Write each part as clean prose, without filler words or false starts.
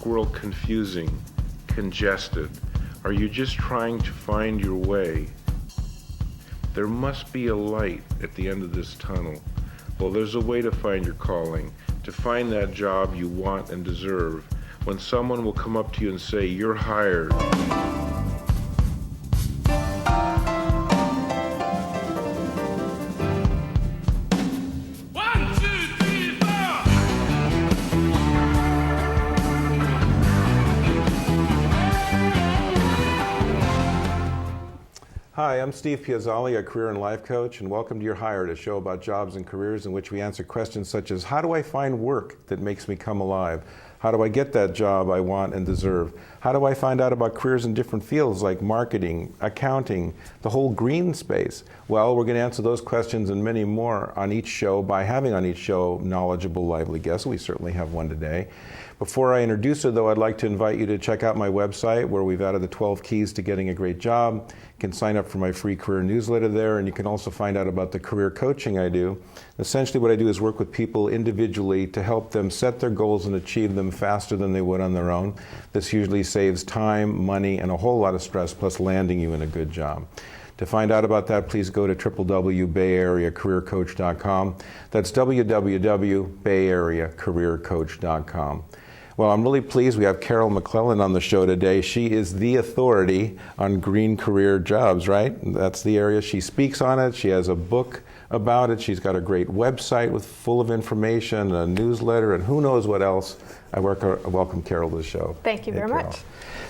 world confusing, congested? Are you just trying to find your way? There must be a light at the end of this tunnel. Well, there's a way to find your calling, to find that job you want and deserve, when someone will come up to you and say, "You're hired." Hi, I'm Steve Piazzali, a career and life coach, and welcome to You're Hired, a show about jobs and careers in which we answer questions such as, how do I find work that makes me come alive? How do I get that job I want and deserve? How do I find out about careers in different fields like marketing, accounting, the whole green space? Well, we're going to answer those questions and many more on each show by having on each show knowledgeable, lively guests. We certainly have one today. Before I introduce her, though, I'd like to invite you to check out my website where we've added the 12 keys to getting a great job. You can sign up for my free career newsletter there, and you can also find out about the career coaching I do. Essentially, what I do is work with people individually to help them set their goals and achieve them faster than they would on their own. This usually saves time, money, and a whole lot of stress, plus landing you in a good job. To find out about that, please go to www.bayareacareercoach.com. That's www.bayareacareercoach.com. Well, I'm really pleased we have Carol McClelland on the show today. She is the authority on green career jobs, right? That's the area she speaks on it. She has a book about it. She's got a great website full of information, a newsletter, and who knows what else. I welcome Carol to the show. Thank you very much.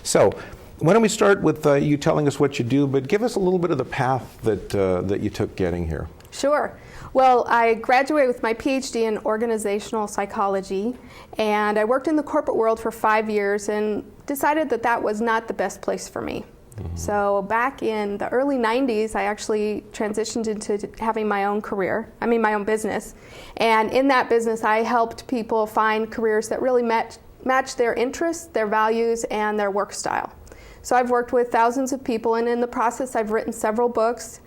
So, why don't we start with you telling us what you do, but give us a little bit of the path that you took getting here. Sure. Well, I graduated with my PhD in organizational psychology, and I worked in the corporate world for 5 years and decided that that was not the best place for me. Mm-hmm. So back in the early 90s, I actually transitioned into having my own my own business. And in that business, I helped people find careers that really match their interests, their values, and their work style. So I've worked with thousands of people, and in the process, I've written several books.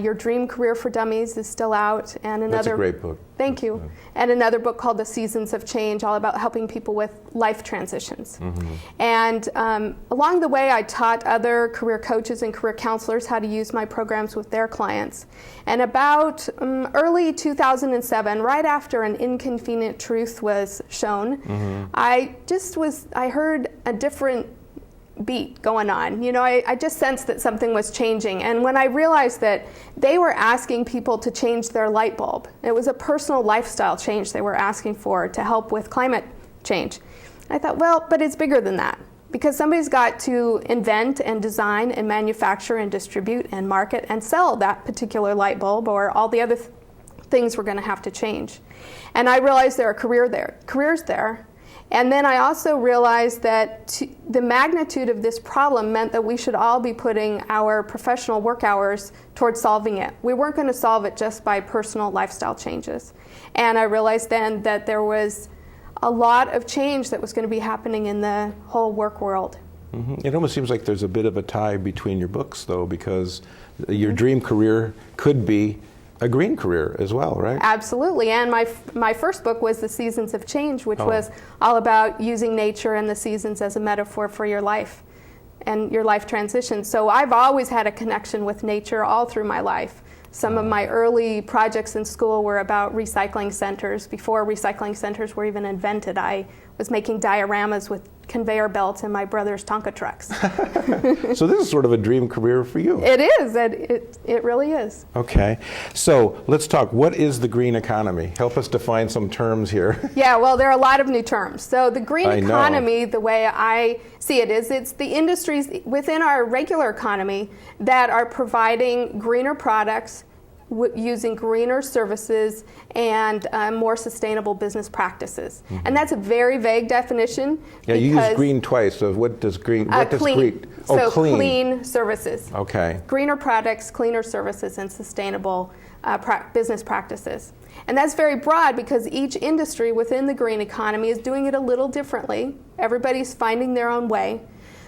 Your Dream Career for Dummies is still out, and another. That's a great book. Thank you. Yeah. And another book called The Seasons of Change, all about helping people with life transitions. Mm-hmm. And along the way, I taught other career coaches and career counselors how to use my programs with their clients. And about early 2007, right after An Inconvenient Truth was shown, mm-hmm. I heard a different beat going on. You know, I just sensed that something was changing. And when I realized that they were asking people to change their light bulb, it was a personal lifestyle change they were asking for to help with climate change. I thought, well, but it's bigger than that, because somebody's got to invent and design and manufacture and distribute and market and sell that particular light bulb, or all the other things we're going to have to change. And I realized there are careers there. And then I also realized that the magnitude of this problem meant that we should all be putting our professional work hours towards solving it. We weren't going to solve it just by personal lifestyle changes. And I realized then that there was a lot of change that was going to be happening in the whole work world. Mm-hmm. It almost seems like there's a bit of a tie between your books, though, because your dream career could be a green career as well, right? Absolutely. And my first book was The Seasons of Change, which was all about using nature and the seasons as a metaphor for your life and your life transition. So I've always had a connection with nature all through my life. Some of my early projects in school were about recycling centers. Before recycling centers were even invented, I was making dioramas with conveyor belts in my brother's Tonka trucks. So this is sort of a dream career for you. It is. It really is. Okay. So let's talk. What is the green economy? Help us define some terms here. Yeah, well, there are a lot of new terms. So the green economy, the way I see it is, it's the industries within our regular economy that are providing greener products, using greener services and more sustainable business practices. Mm-hmm. And that's a very vague definition. Yeah, you use green twice, so what does green, what does green? Oh, so clean services. Okay. Greener products, cleaner services, and sustainable business practices. And that's very broad because each industry within the green economy is doing it a little differently. Everybody's finding their own way.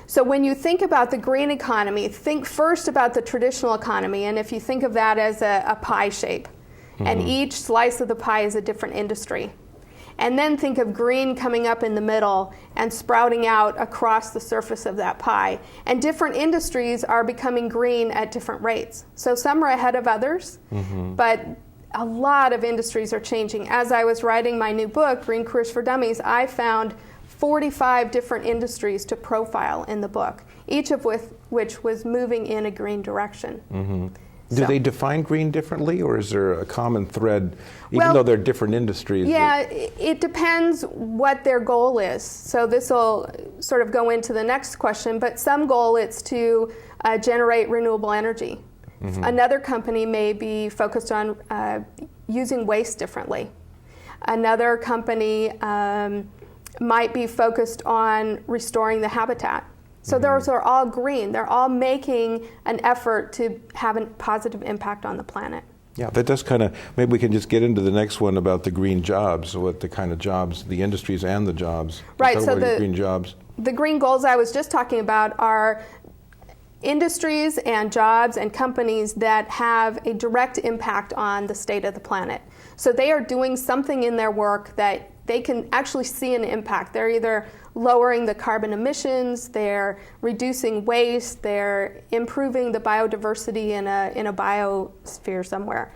So when you think about the green economy, think first about the traditional economy, and if you think of that as a pie shape, mm-hmm. and each slice of the pie is a different industry. and then think of green coming up in the middle and sprouting out across the surface of that pie. And different industries are becoming green at different rates. So some are ahead of others, but a lot of industries are changing. As I was writing my new book, Green Careers for Dummies, I found 45 different industries to profile in the book, each of which was moving in a green direction. Do they define green differently, or is there a common thread, even though they're different industries? Yeah, it depends what their goal is. So this will sort of go into the next question, but some goal it's to generate renewable energy. Another company may be focused on using waste differently. Another company might be focused on restoring the habitat. So those are all green. They're all making an effort to have a positive impact on the planet. Yeah, that does kind of, maybe we can just get into the next one about the green jobs, what the kind of jobs, the industries and the jobs. Right, so the green jobs. The green goals I was just talking about are industries and jobs and companies that have a direct impact on the state of the planet. So they are doing something in their work that they can actually see an impact. They're either lowering the carbon emissions, they're reducing waste, they're improving the biodiversity in a biosphere somewhere.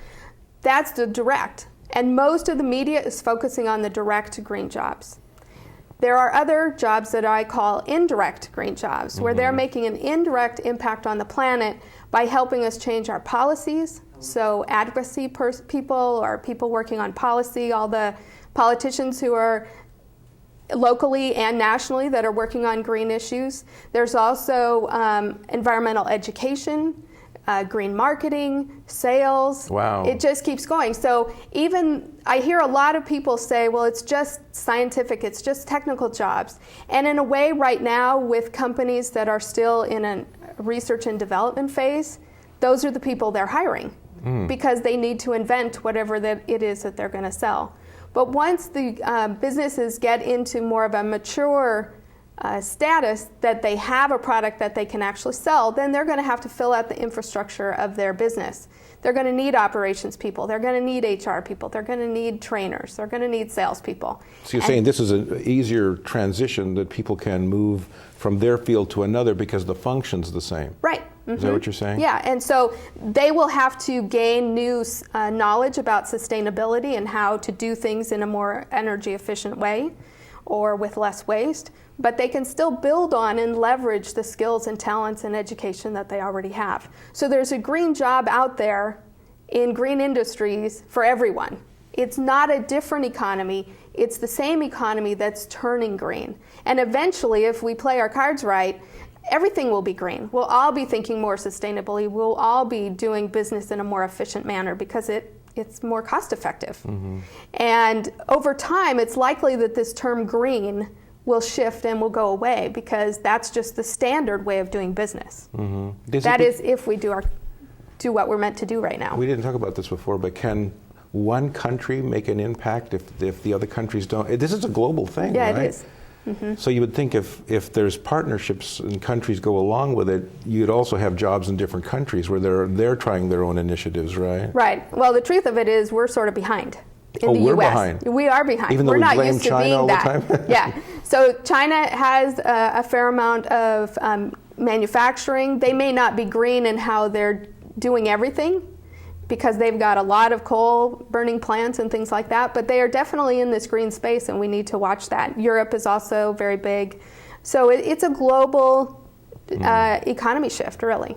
That's the direct. And most of the media is focusing on the direct green jobs. There are other jobs that I call indirect green jobs, where they're making an indirect impact on the planet by helping us change our policies. So advocacy people or people working on policy, all the politicians who are locally and nationally that are working on green issues. There's also environmental education, green marketing, sales. Wow. It just keeps going. So even I hear a lot of people say, well, it's just scientific, it's just technical jobs. And in a way right now with companies that are still in a research and development phase, those are the people they're hiring because they need to invent whatever that it is that they're going to sell. But once the businesses get into more of a mature status that they have a product that they can actually sell, then they're going to have to fill out the infrastructure of their business. They're going to need operations people. They're going to need HR people. They're going to need trainers. They're going to need salespeople. So you're saying this is an easier transition that people can move from their field to another because the function's the same. Right. Is that what you're saying? Yeah, and so they will have to gain new knowledge about sustainability and how to do things in a more energy efficient way or with less waste, but they can still build on and leverage the skills and talents and education that they already have. So there's a green job out there in green industries for everyone. It's not a different economy, it's the same economy that's turning green. And eventually, if we play our cards right, everything will be green. We'll all be thinking more sustainably. We'll all be doing business in a more efficient manner because it's more cost effective. And over time, it's likely that this term green will shift and will go away because that's just the standard way of doing business. That is if we do what we're meant to do right now. We didn't talk about this before, but can one country make an impact if the other countries don't? This is a global thing, yeah, right? It is. So you would think if there's partnerships and countries go along with it, you'd also have jobs in different countries where they're trying their own initiatives, right? Right. Well, the truth of it is we're sort of behind in the we're U.S. behind. We are behind. Even though we're we not blame used to China being all the that. time? Yeah. So China has a fair amount of manufacturing. They may not be green in how they're doing everything, because they've got a lot of coal burning plants and things like that, but they are definitely in this green space and we need to watch that. Europe is also very big. So it's a global economy shift, really.